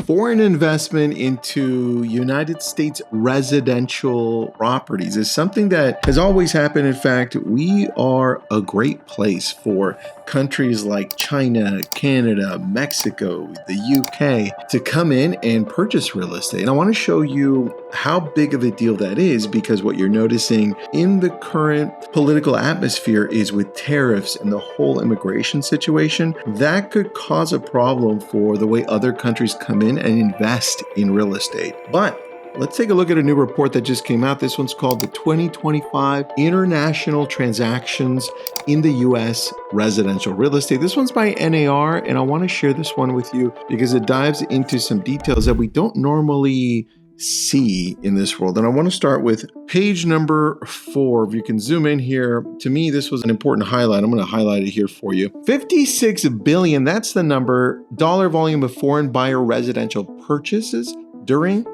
Foreign investment into United States residential properties is something that has always happened. In fact, we are a great place for countries like China, Canada, Mexico, the UK to come in and purchase real estate. And I want to show you how big of a deal that is, because what you're noticing in the current political atmosphere is with tariffs and the whole immigration situation, that could cause a problem for the way other countries come in and invest in real estate. But let's take a look at a new report that just came out. This one's called the 2025 International Transactions in the U.S. Residential Real Estate. This one's by NAR, and I want to share this one with you because it dives into some details that we don't normally see in this world. And I want to start with page number 4. If you can zoom in here, to me, this was an important highlight. I'm going to highlight it here for you. 56 billion, that's the number, dollar volume of foreign buyer residential purchases during,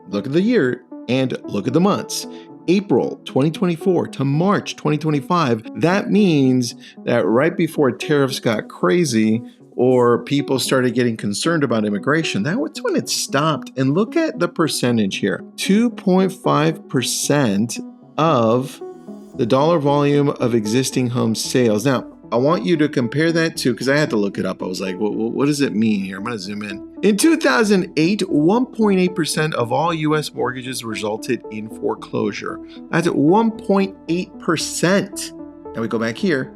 look at the year and look at the months, April 2024 to March 2025. That means that right before tariffs got crazy, or people started getting concerned about immigration, that was when it stopped. And look at the percentage here. 2.5% of the dollar volume of existing home sales. Now, I want you to compare that to, because I had to look it up. I was like, well, what does it mean here? I'm going to zoom in. In 2008, 1.8% of all U.S. mortgages resulted in foreclosure. That's at 1.8%. Now we go back here.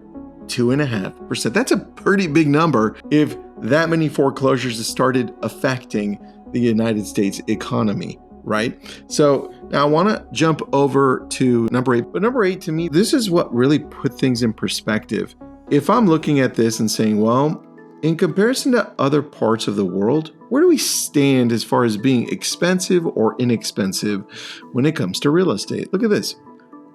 2.5%. That's a pretty big number if that many foreclosures started affecting the United States economy, right? So now I want to jump over to number 8. But number 8, to me, this is what really put things in perspective. If I'm looking at this and saying, well, in comparison to other parts of the world, where do we stand as far as being expensive or inexpensive when it comes to real estate? Look at this.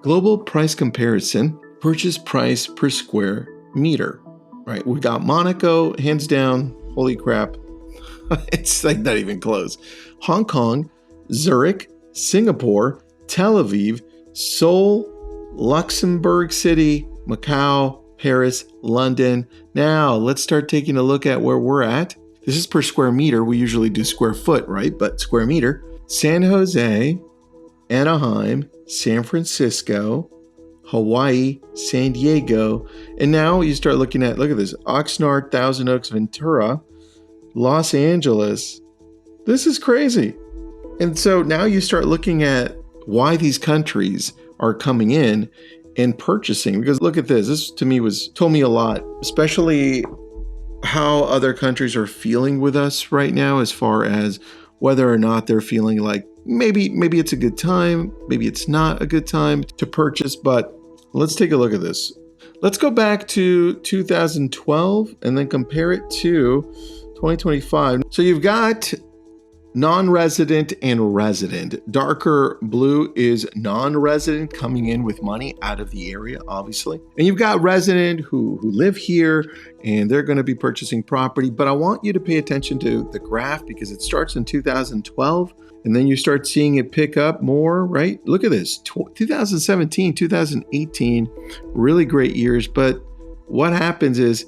Global price comparison. Purchase price per square meter, right? We got Monaco, hands down, holy crap. It's like not even close. Hong Kong, Zurich, Singapore, Tel Aviv, Seoul, Luxembourg City, Macau, Paris, London. Now let's start taking a look at where we're at. This is per square meter. We usually do square foot, right? But square meter. San Jose, Anaheim, San Francisco, Hawaii, San Diego, and now you start looking at, look at this, Oxnard Thousand Oaks Ventura, Los Angeles. This is crazy. And so now you start looking at why these countries are coming in and purchasing, because look at this. This to me told me a lot, especially how other countries are feeling with us right now as far as whether or not they're feeling like maybe it's a good time, maybe it's not a good time to purchase. But let's take a look at this. Let's go back to 2012 and then compare it to 2025. So you've got non-resident and resident. Darker blue is non-resident coming in with money out of the area, obviously. And you've got resident who live here and they're going to be purchasing property. But I want you to pay attention to the graph because it starts in 2012 and then you start seeing it pick up more, right? Look at this, 2017, 2018, really great years. But what happens is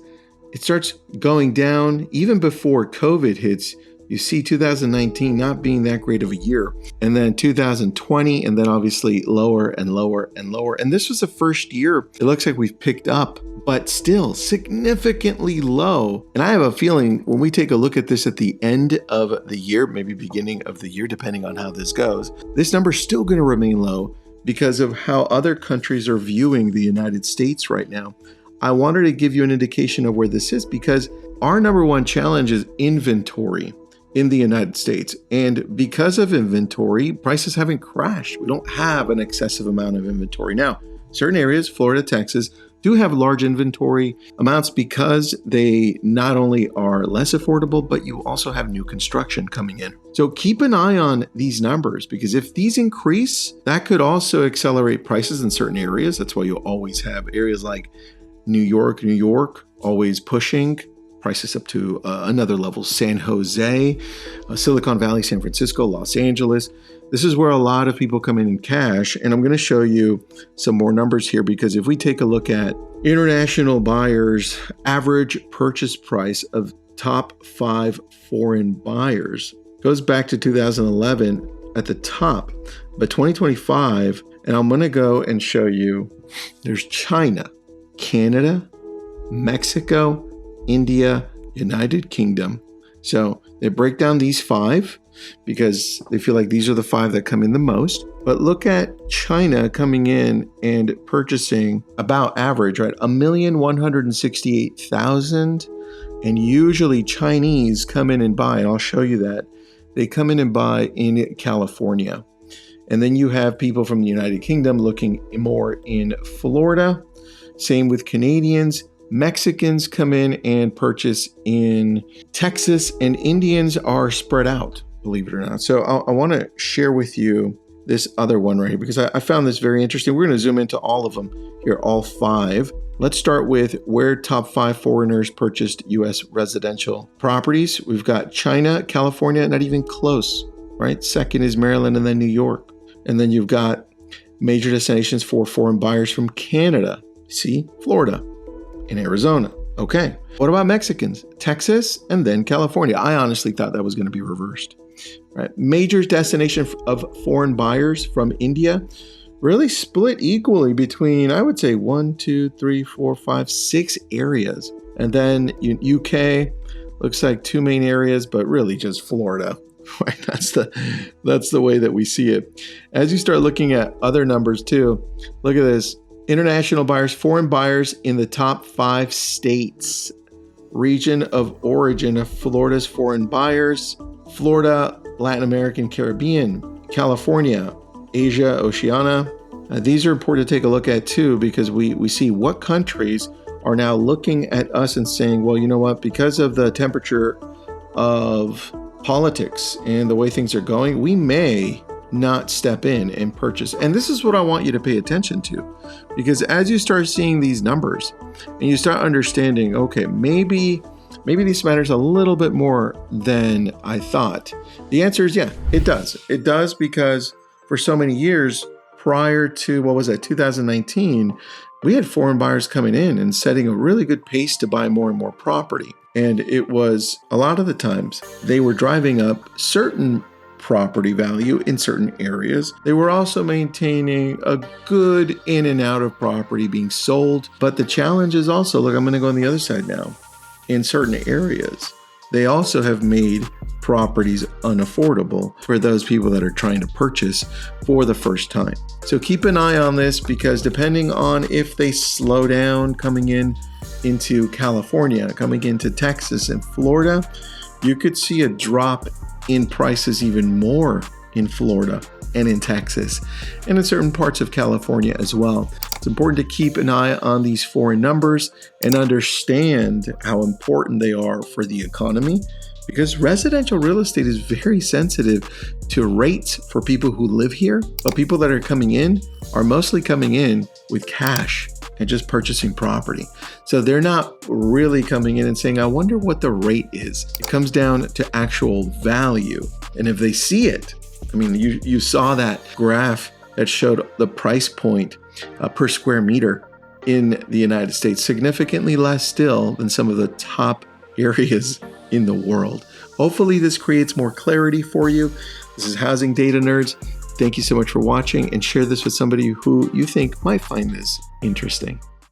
it starts going down even before COVID hits. You see 2019 not being that great of a year, and then 2020, and then obviously lower and lower and lower. And this was the first year it looks like we've picked up, but still significantly low. And I have a feeling when we take a look at this at the end of the year, maybe beginning of the year, depending on how this goes, this number is still going to remain low because of how other countries are viewing the United States right now. I wanted to give you an indication of where this is because our number one challenge is inventory in the United States. And because of inventory, prices haven't crashed. We don't have an excessive amount of inventory. Now, certain areas, Florida, Texas, do have large inventory amounts because they not only are less affordable, but you also have new construction coming in. So keep an eye on these numbers because if these increase, that could also accelerate prices in certain areas. That's why you always have areas like New York, always pushing prices up to another level. San Jose, Silicon Valley, San Francisco, Los Angeles. This is where a lot of people come in cash. And I'm going to show you some more numbers here because if we take a look at international buyers' average purchase price of top 5 foreign buyers, goes back to 2011 at the top, but 2025, and I'm going to go and show you, there's China, Canada, Mexico, India, United Kingdom. So they break down these 5 because they feel like these are the 5 that come in the most. But look at China coming in and purchasing about average, right? 1,168,000. And usually Chinese come in and buy, and I'll show you that. They come in and buy in California. And then you have people from the United Kingdom looking more in Florida. Same with Canadians. Mexicans come in and purchase in Texas, and Indians are spread out, believe it or not. So I want to share with you this other one right here because I found this very interesting. We're going to zoom into all of them here, all 5. Let's start with where top 5 foreigners purchased U.S. residential properties. We've got China, California, not even close, right? Second is Maryland and then New York. And then you've got major destinations for foreign buyers from Canada. See, Florida and Arizona. Okay. What about Mexicans? Texas and then California. I honestly thought that was going to be reversed, right? Major destination of foreign buyers from India really split equally between, I would say, 1, 2, 3, 4, 5, 6 areas. And then UK looks like 2 main areas, but really just Florida. Right? That's the way that we see it. As you start looking at other numbers too, look at this. International buyers, foreign buyers in the top 5 states. Region of origin of Florida's foreign buyers. Florida, Latin American, Caribbean, California, Asia, Oceania. These are important to take a look at too, because we see what countries are now looking at us and saying, well, you know what, because of the temperature of politics and the way things are going, we may not step in and purchase. And this is what I want you to pay attention to, because as you start seeing these numbers and you start understanding, okay, maybe this matters a little bit more than I thought. The answer is yeah, it does. It does, because for so many years prior to, 2019, we had foreign buyers coming in and setting a really good pace to buy more and more property. And it was a lot of the times they were driving up certain property value in certain areas. They were also maintaining a good in and out of property being sold. But the challenge is also, look, I'm going to go on the other side now. In certain areas, they also have made properties unaffordable for those people that are trying to purchase for the first time. So keep an eye on this, because depending on if they slow down coming into California, coming into Texas and Florida, you could see a drop in prices even more in Florida and in Texas and in certain parts of California as well. It's important to keep an eye on these foreign numbers and understand how important they are for the economy, because residential real estate is very sensitive to rates for people who live here, but people that are coming in are mostly coming in with cash and just purchasing property. So they're not really coming in and saying, I wonder what the rate is. It comes down to actual value. And if they see it, I mean, you saw that graph that showed the price point per square meter in the United States, significantly less still than some of the top areas in the world. Hopefully this creates more clarity for you. This is Housing Data Nerds. Thank you so much for watching, and share this with somebody who you think might find this interesting.